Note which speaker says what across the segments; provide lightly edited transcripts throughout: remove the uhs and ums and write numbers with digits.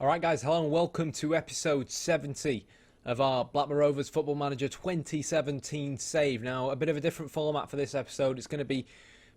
Speaker 1: Alright guys, hello and welcome to episode 70 of our Blackburn Rovers Football Manager 2017 save. Now, a bit of a different format for this episode. It's going to be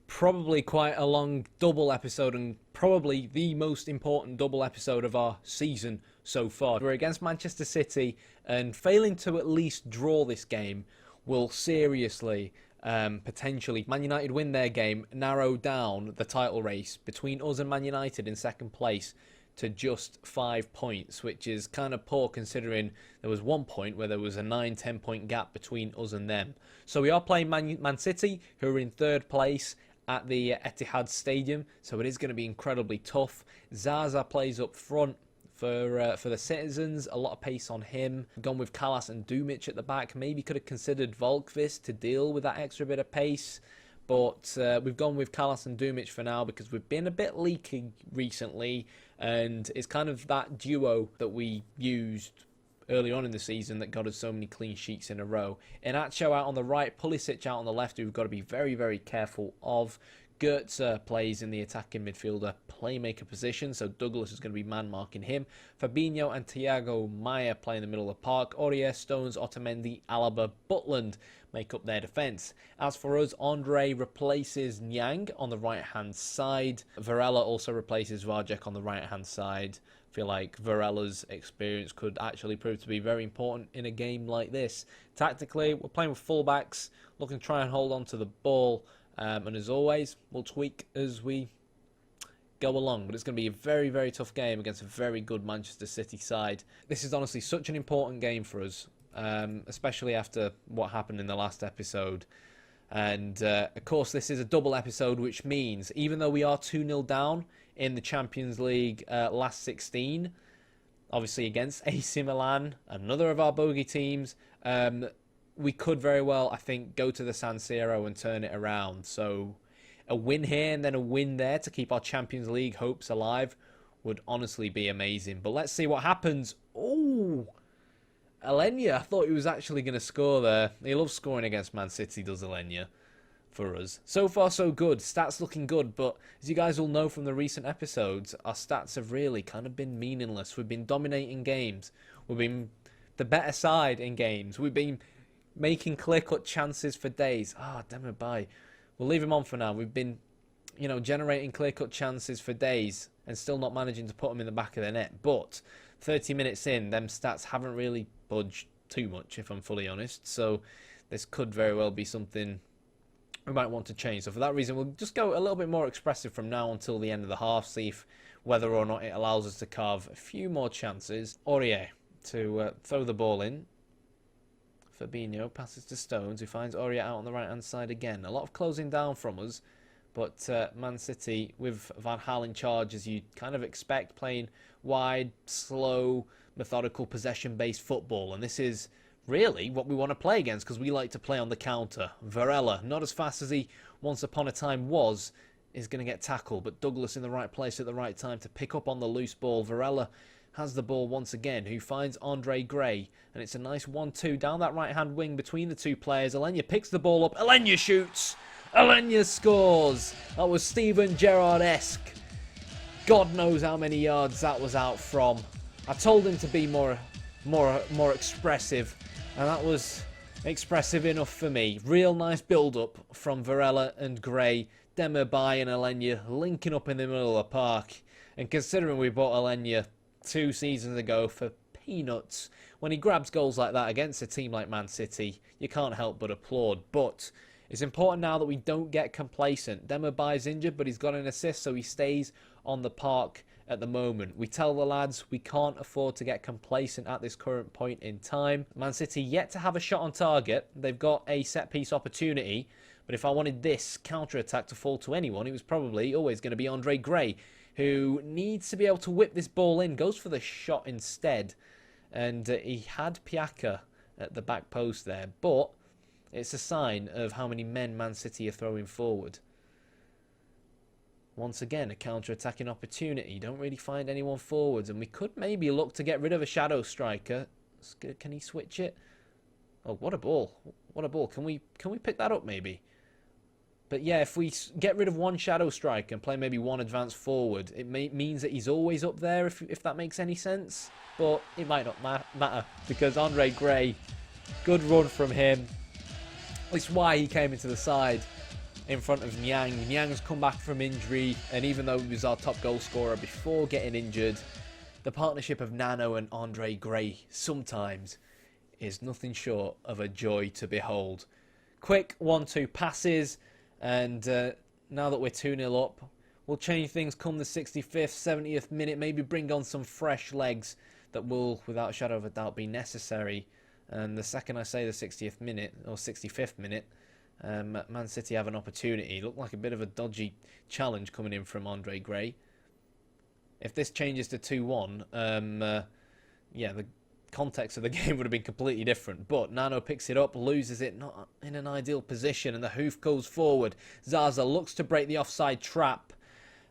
Speaker 1: probably quite a long double episode and probably the most important double episode of our season so far. We're against Manchester City, and failing to at least draw this game will seriously, potentially, Man United win their game, narrow down the title race between us and Man United in second place to just 5 points, which is kind of poor considering there was 1 point where there was a 9-10 point gap between us and them. So we are playing Man City, who are in third place at the Etihad Stadium, so it is going to be incredibly tough. Zaza plays up front for the Citizens, a lot of pace on him. Gone with Kalas and Dumic at the back. Maybe could have considered Volkvist to deal with that extra bit of pace. But we've gone with Kalas and Dumic for now because we've been a bit leaky recently, and it's kind of that duo that we used early on in the season that got us so many clean sheets in a row. Inacho out on the right, Pulisic out on the left, who we've got to be very, very careful of. Goetze plays in the attacking midfielder playmaker position, so Douglas is going to be man-marking him. Fabinho and Thiago Maia play in the middle of the park. Aurier, Stones, Otamendi, Alaba, Butland make up their defence. As for us, Andre replaces Nyang on the right-hand side. Varela also replaces Varjek on the right-hand side. I feel like Varela's experience could actually prove to be very important in a game like this. Tactically, we're playing with fullbacks, looking to try and hold on to the ball. And as always, we'll tweak as we go along. But it's going to be a very, very tough game against a very good Manchester City side. This is honestly such an important game for us, especially after what happened in the last episode. And, of course, this is a double episode, which means even though we are 2-0 down in the Champions League last 16, obviously against AC Milan, another of our bogey teams, we could very well, I think, go to the San Siro and turn it around. So a win here and then a win there to keep our Champions League hopes alive would honestly be amazing. But let's see what happens. Oh, Alenya, I thought he was actually going to score there. He loves scoring against Man City, does Alenya, for us. So far, so good. Stats looking good, but as you guys will know from the recent episodes, our stats have really kind of been meaningless. We've been dominating games. We've been the better side in games. We've been making clear-cut chances for days. Damn bye. We'll leave him on for now. We've been, generating clear-cut chances for days and still not managing to put them in the back of the net. But 30 minutes in, them stats haven't really budged too much, if I'm fully honest. So this could very well be something we might want to change. So for that reason, we'll just go a little bit more expressive from now until the end of the half, see if whether or not it allows us to carve a few more chances. Aurier to throw the ball in. Fabinho passes to Stones, who finds Aurier out on the right-hand side again. A lot of closing down from us, but Man City, with Van Gaal in charge, as you kind of expect, playing wide, slow, methodical, possession-based football. And this is really what we want to play against, because we like to play on the counter. Varela, not as fast as he once upon a time was, is going to get tackled, but Douglas in the right place at the right time to pick up on the loose ball. Varela has the ball once again, who finds Andre Gray, and it's a nice 1-2 down that right-hand wing between the two players. Alenya picks the ball up, Alenya shoots, Alenya scores. That was Steven Gerrard-esque. God knows how many yards that was out from. I told him to be more expressive, and that was expressive enough for me. Real nice build-up from Varela and Gray. Demirbay and Alenya linking up in the middle of the park, and considering we bought Alenya 2 seasons ago for peanuts, when he grabs goals like that against a team like Man City, you can't help but applaud. But it's important now that we don't get complacent. Demirbay's injured, but he's got an assist, so he stays on the park at the moment. We tell the lads we can't afford to get complacent at this current point in time. Man City yet to have a shot on target. They've got a set-piece opportunity, but if I wanted this counter-attack to fall to anyone, it was probably always going to be Andre Gray, who needs to be able to whip this ball in, goes for the shot instead. And he had Piaka at the back post there, but it's a sign of how many men Man City are throwing forward. Once again, a counter-attacking opportunity. Don't really find anyone forwards, and we could maybe look to get rid of a shadow striker. Can he switch it? Oh, what a ball. What a ball. Can we pick that up maybe? But yeah, if we get rid of one shadow striker and play maybe one advanced forward, it means that he's always up there, if that makes any sense. But it might not matter, because Andre Gray, good run from him. It's why he came into the side in front of Nyang. Nyang's come back from injury, and even though he was our top goal scorer before getting injured, the partnership of Nano and Andre Gray sometimes is nothing short of a joy to behold. Quick 1-2 passes, and now that we're 2-0 up, we'll change things come the 65th, 70th minute, maybe bring on some fresh legs that will, without a shadow of a doubt, be necessary. And the second I say the 60th minute, or 65th minute, Man City have an opportunity. It looked like a bit of a dodgy challenge coming in from Andre Gray. If this changes to 2-1, yeah, the context of the game would have been completely different. But Nano picks it up, loses it, not in an ideal position, and the hoof goes forward. Zaza looks to break the offside trap,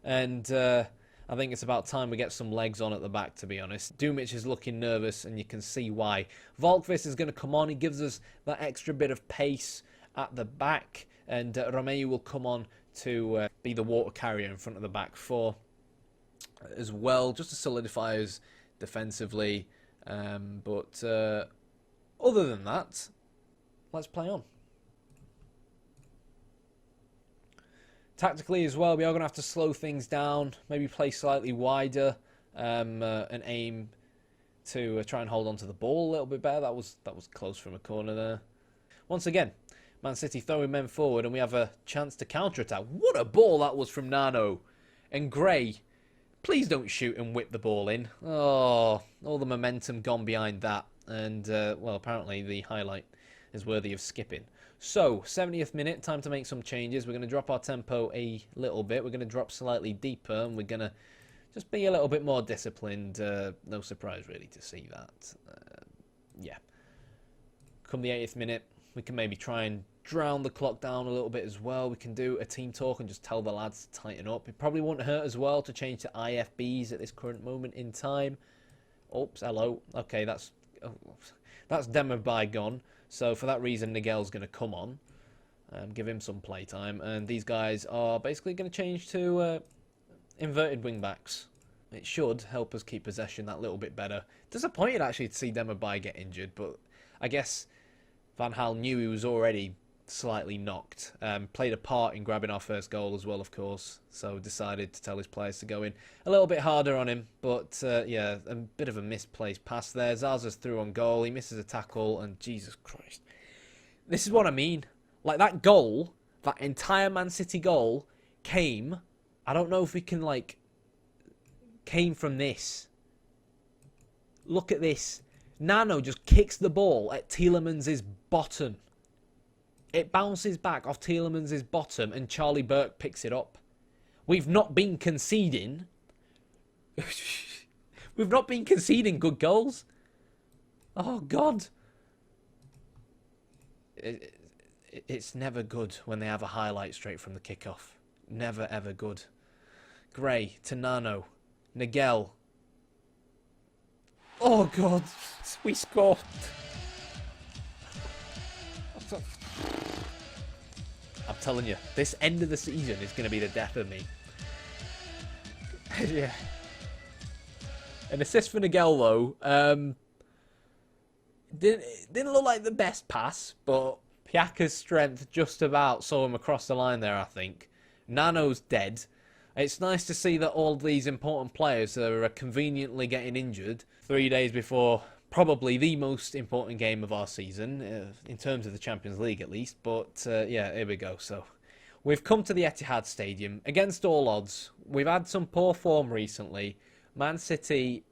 Speaker 1: and I think it's about time we get some legs on at the back, to be honest. Dumic is looking nervous, and you can see why. Volkvis is going to come on. He gives us that extra bit of pace at the back, and Romeu will come on to be the water carrier in front of the back four as well, just to solidify us defensively. But other than that, let's play on. Tactically as well, we are going to have to slow things down, maybe play slightly wider, and aim to try and hold on to the ball a little bit better. That was close from a corner there. Once again, Man City throwing men forward, and we have a chance to counter-attack. What a ball that was from Nano. And Gray, please don't shoot and whip the ball in. Oh, all the momentum gone behind that. And, well, apparently the highlight is worthy of skipping. So, 70th minute, time to make some changes. We're going to drop our tempo a little bit. We're going to drop slightly deeper, and we're going to just be a little bit more disciplined. No surprise, really, to see that. Yeah. Come the 80th minute, we can maybe try and drown the clock down a little bit as well. We can do a team talk and just tell the lads to tighten up. It probably won't hurt as well to change to IFBs at this current moment in time. Oops, hello. Okay, that's Demo bygone. So for that reason, Miguel's going to come on, give him some playtime, and these guys are basically going to change to inverted wing backs. It should help us keep possession that little bit better. Disappointed actually to see Demo get injured, but I guess Van Gaal knew he was already slightly knocked. Played a part in grabbing our first goal as well, of course. So decided to tell his players to go in a little bit harder on him. But yeah, a bit of a misplaced pass there. Zaza's through on goal. He misses a tackle, and Jesus Christ, this is what I mean. Like that goal, that entire Man City goal came. I don't know if we can came from this. Look at this. Nano just kicks the ball at Tielemans' bottom. It bounces back off Tielemans' bottom, and Charlie Burke picks it up. We've not been conceding. We've not been conceding good goals. Oh, God. It's never good when they have a highlight straight from the kickoff. Never, ever good. Gray to Nano. Nigel. Oh, God. We scored. I'm telling you, this end of the season is going to be the death of me. Yeah. An assist for Nigel, though. Didn't look like the best pass, but Piaka's strength just about saw him across the line there, I think. Nano's dead. It's nice to see that all these important players are conveniently getting injured 3 days before probably the most important game of our season, in terms of the Champions League at least. But yeah, here we go. So we've come to the Etihad Stadium against all odds. We've had some poor form recently. Man City,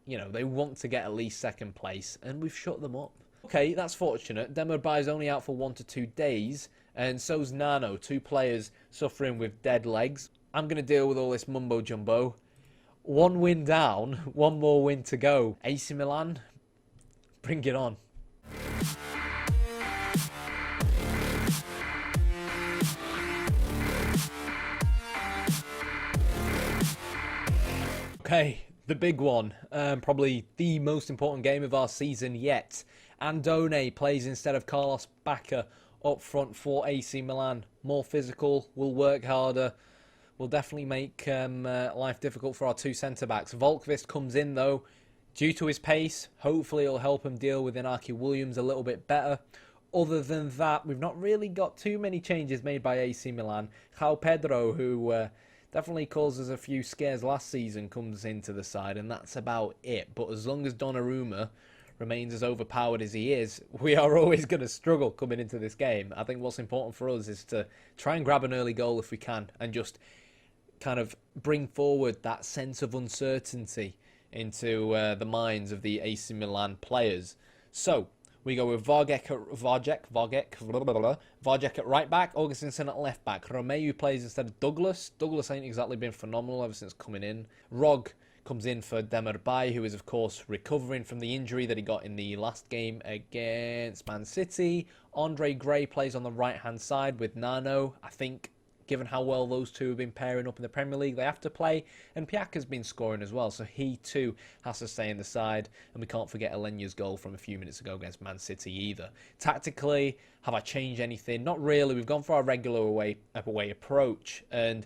Speaker 1: you know, they want to get at least second place, and we've shut them up. Okay, that's fortunate. Demirbay only out for 1 to 2 days, and so's Nano, 2 players suffering with dead legs. I'm going to deal with all this mumbo-jumbo. 1 win down, 1 more win to go. AC Milan, bring it on. Okay, the big one. Probably the most important game of our season yet. Andone plays instead of Carlos Bacca up front for AC Milan. More physical, will work harder, will definitely make life difficult for our two centre-backs. Volkvist comes in, though, due to his pace. Hopefully it'll help him deal with Inaki Williams a little bit better. Other than that, we've not really got too many changes made by AC Milan. João Pedro, who definitely caused us a few scares last season, comes into the side, and that's about it. But as long as Donnarumma remains as overpowered as he is, we are always going to struggle coming into this game. I think what's important for us is to try and grab an early goal if we can, and just kind of bring forward that sense of uncertainty into the minds of the AC Milan players. So we go with Vargek at right back, Augustinson at left back. Romeu plays instead of Douglas. Douglas ain't exactly been phenomenal ever since coming in. Rog comes in for Demirbay, who is, of course, recovering from the injury that he got in the last game against Man City. Andre Gray plays on the right-hand side with Nano. I think, given how well those two have been pairing up in the Premier League, they have to play. And Piaka's been scoring as well, so he too has to stay in the side. And we can't forget Alenya's goal from a few minutes ago against Man City either. Tactically, have I changed anything? Not really. We've gone for our regular away approach. And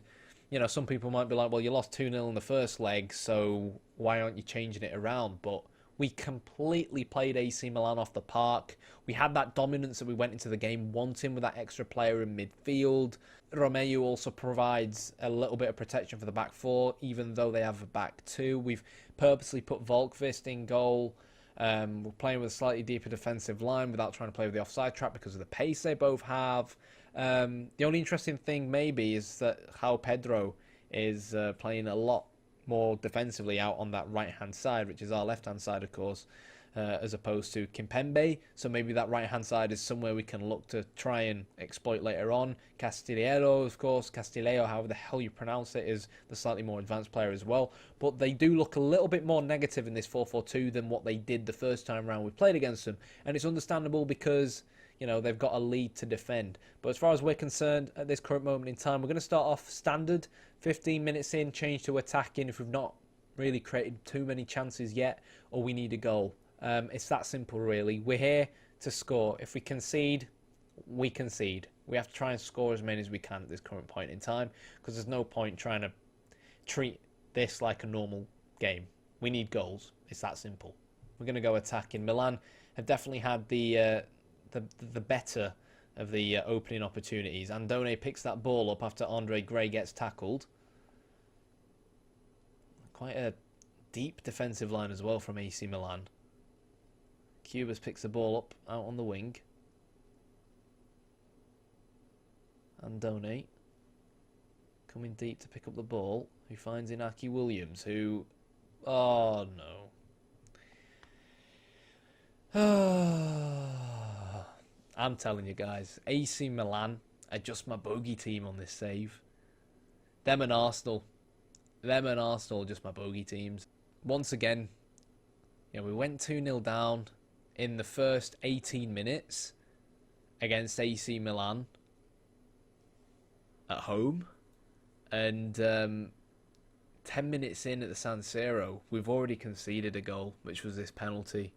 Speaker 1: you know, some people might be like, well, you lost 2-0 in the first leg, so why aren't you changing it around? But we completely played AC Milan off the park. We had that dominance that we went into the game wanting with that extra player in midfield. Romeu also provides a little bit of protection for the back four, even though they have a back two. We've purposely put Volkvist in goal. We're playing with a slightly deeper defensive line without trying to play with the offside trap because of the pace they both have. The only interesting thing maybe is that João Pedro is playing a lot more defensively out on that right-hand side, which is our left-hand side, of course, as opposed to Kimpembe. So maybe that right-hand side is somewhere we can look to try and exploit later on. Castillejo, of course, Castillejo, however the hell you pronounce it, is the slightly more advanced player as well. But they do look a little bit more negative in this 4-4-2 than what they did the first time round we played against them. And it's understandable because, you know, they've got a lead to defend. But as far as we're concerned, at this current moment in time, we're going to start off standard, 15 minutes in, change to attacking if we've not really created too many chances yet, or we need a goal. It's that simple, really. We're here to score. If we concede, we concede. We have to try and score as many as we can at this current point in time, because there's no point trying to treat this like a normal game. We need goals. It's that simple. We're going to go attacking. Milan have definitely had the better of the opening opportunities. Andone picks that ball up after Andre Gray gets tackled. Quite a deep defensive line as well from AC Milan. Cubas picks the ball up out on the wing. Andone coming deep to pick up the ball. Who finds Inaki Williams, who... Oh, no. I'm telling you guys, AC Milan are just my bogey team on this save. Them and Arsenal just my bogey teams. Once again, you know, we went 2-0 down in the first 18 minutes against AC Milan at home. And 10 minutes in at the San Siro, we've already conceded a goal, which was this penalty.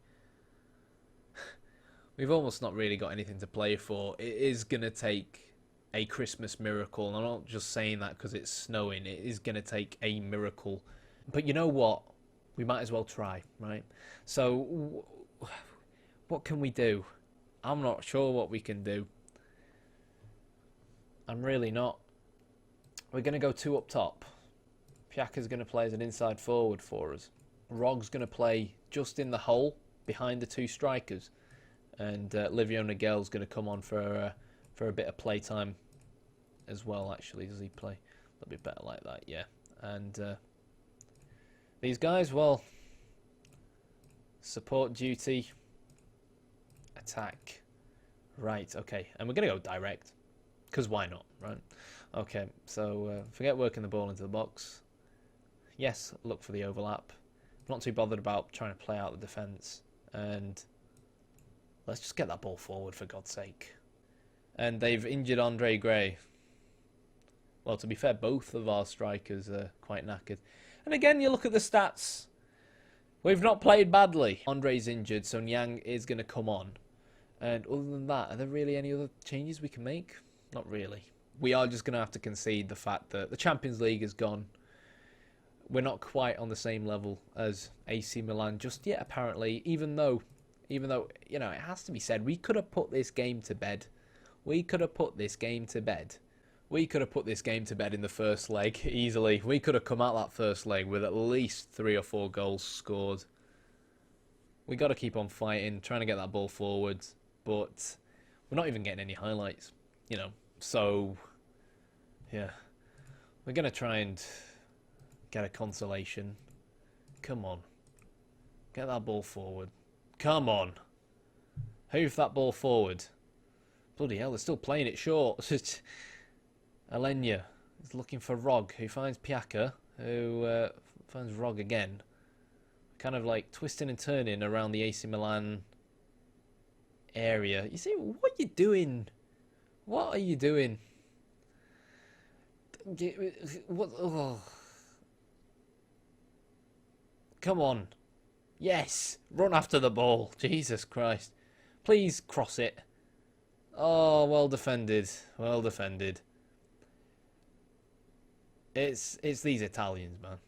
Speaker 1: We've almost not really got anything to play for. It is going to take a Christmas miracle. And I'm not just saying that because it's snowing. It is going to take a miracle. But you know what? We might as well try, right? So, what can we do? I'm not sure what we can do. I'm really not. We're going to go two up top. Piaka's going to play as an inside forward for us. Rog's going to play just in the hole behind the two strikers. And Livio Nagel's going to come on for a bit of playtime as well, actually. Does he play a little bit better like that? Yeah. And these guys, well, support duty, attack. Right, okay. And we're going to go direct, because why not, right? Okay, so forget working the ball into the box. Yes, look for the overlap. Not too bothered about trying to play out the defence. And let's just get that ball forward, for God's sake. And they've injured Andre Gray. Well, to be fair, both of our strikers are quite knackered. And again, you look at the stats. We've not played badly. Andre's injured, so Nyang is going to come on. And other than that, are there really any other changes we can make? Not really. We are just going to have to concede the fact that the Champions League is gone. We're not quite on the same level as AC Milan just yet, apparently, even though, you know, it has to be said, we could have put this game to bed. We could have put this game to bed. We could have put this game to bed in the first leg easily. We could have come out that first leg with at least 3 or 4 goals scored. We got to keep on fighting, trying to get that ball forward, but we're not even getting any highlights, you know. So, yeah, we're going to try and get a consolation. Come on. Get that ball forward. Come on. Hoof that ball forward. Bloody hell, they're still playing it short. Alenya is looking for Rog, who finds Piaka, who finds Rog again. Kind of like twisting and turning around the AC Milan area. You see, what are you doing? What are you doing? What? Oh. Come on. Yes. Run after the ball. Jesus Christ. Please cross it. Oh, well defended. Well defended. It's these Italians, man.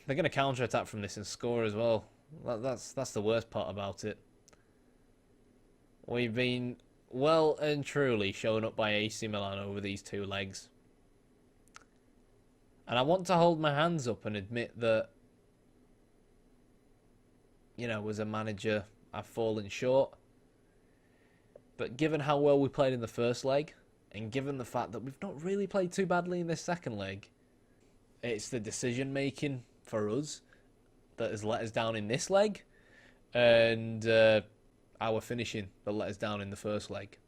Speaker 1: They're going to counter-attack from this and score as well. That's the worst part about it. We've been well and truly shown up by AC Milan over these 2 legs. And I want to hold my hands up and admit that, you know, as a manager, I've fallen short. But given how well we played in the first leg, and given the fact that we've not really played too badly in this second leg, it's the decision-making for us that has let us down in this leg, and our finishing that let us down in the first leg.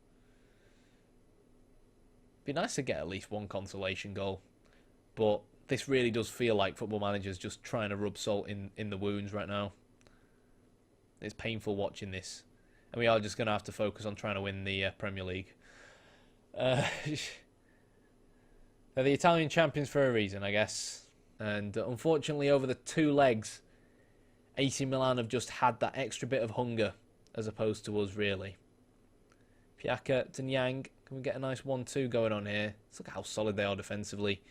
Speaker 1: Be nice to get at least 1 consolation goal, but this really does feel like Football Manager's just trying to rub salt in the wounds right now. It's painful watching this, and we are just going to have to focus on trying to win the Premier League. They're the Italian champions for a reason, I guess. And unfortunately, over the 2 legs, AC Milan have just had that extra bit of hunger, as opposed to us, really. Piaka to Nyang. Can we get a nice 1-2 going on here? Let's look at how solid they are defensively.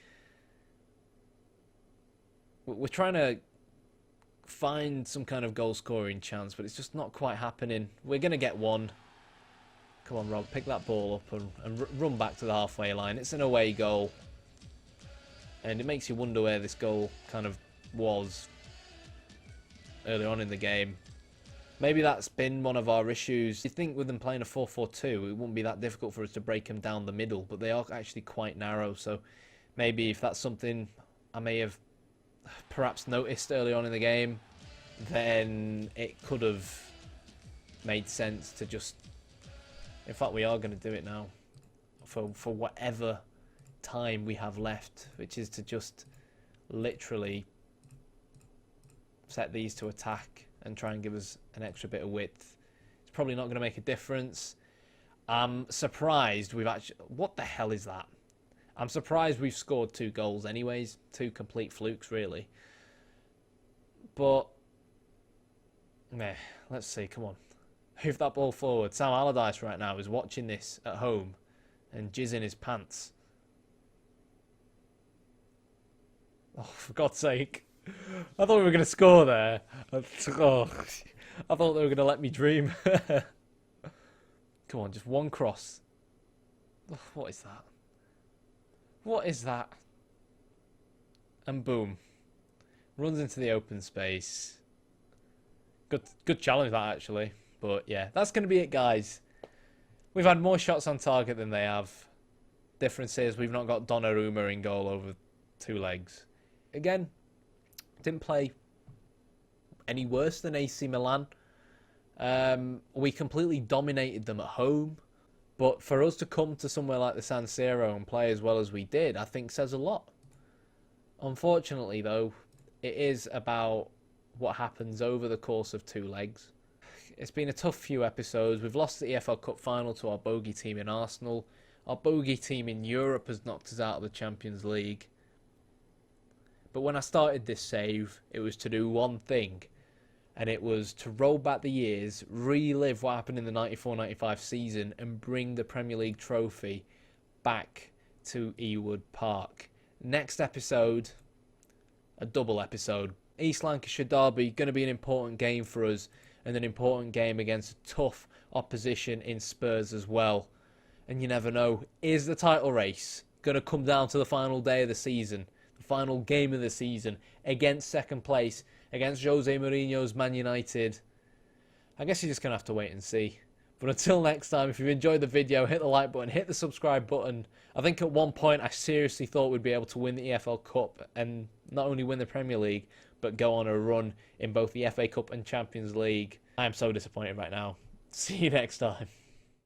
Speaker 1: We're trying to find some kind of goal-scoring chance, but it's just not quite happening. We're going to get 1. Come on, Rob, pick that ball up and run back to the halfway line. It's an away goal. And it makes you wonder where this goal kind of was early on in the game. Maybe that's been one of our issues. You think with them playing a 4-4-2, it wouldn't be that difficult for us to break them down the middle, but they are actually quite narrow. So maybe if that's something I may have perhaps noticed early on in the game, then it could have made sense to just... In fact, we are going to do it now for whatever time we have left, which is to just literally set these to attack and try and give us an extra bit of width. It's probably not going to make a difference. I'm surprised we've actually... What the hell is that? I'm surprised we've scored 2 goals anyways. 2 complete flukes, really. But, meh, let's see, come on. Move that ball forward. Sam Allardyce right now is watching this at home and jizzing his pants. Oh, for God's sake. I thought we were going to score there. I thought they were going to let me dream. Come on, just 1 cross. Oh, what is that? What is that? And boom. Runs into the open space. Good challenge, that, actually. But, yeah, that's going to be it, guys. We've had more shots on target than they have. Difference is we've not got Donnarumma in goal over 2 legs. Again, didn't play any worse than AC Milan. We completely dominated them at home. But for us to come to somewhere like the San Siro and play as well as we did, I think says a lot. Unfortunately, though, it is about what happens over the course of 2 legs. It's been a tough few episodes. We've lost the EFL Cup final to our bogey team in Arsenal. Our bogey team in Europe has knocked us out of the Champions League. But when I started this save, it was to do one thing, and it was to roll back the years, relive what happened in the 94-95 season, and bring the Premier League trophy back to Ewood Park. Next episode, a double episode. East Lancashire derby, going to be an important game for us, and an important game against a tough opposition in Spurs as well. And you never know, is the title race going to come down to the final day of the season, the final game of the season, against second place, against Jose Mourinho's Man United? I guess you're just going to have to wait and see. But until next time, if you've enjoyed the video, hit the like button, hit the subscribe button. I think at one point I seriously thought we'd be able to win the EFL Cup and not only win the Premier League, but go on a run in both the FA Cup and Champions League. I am so disappointed right now. See you next time.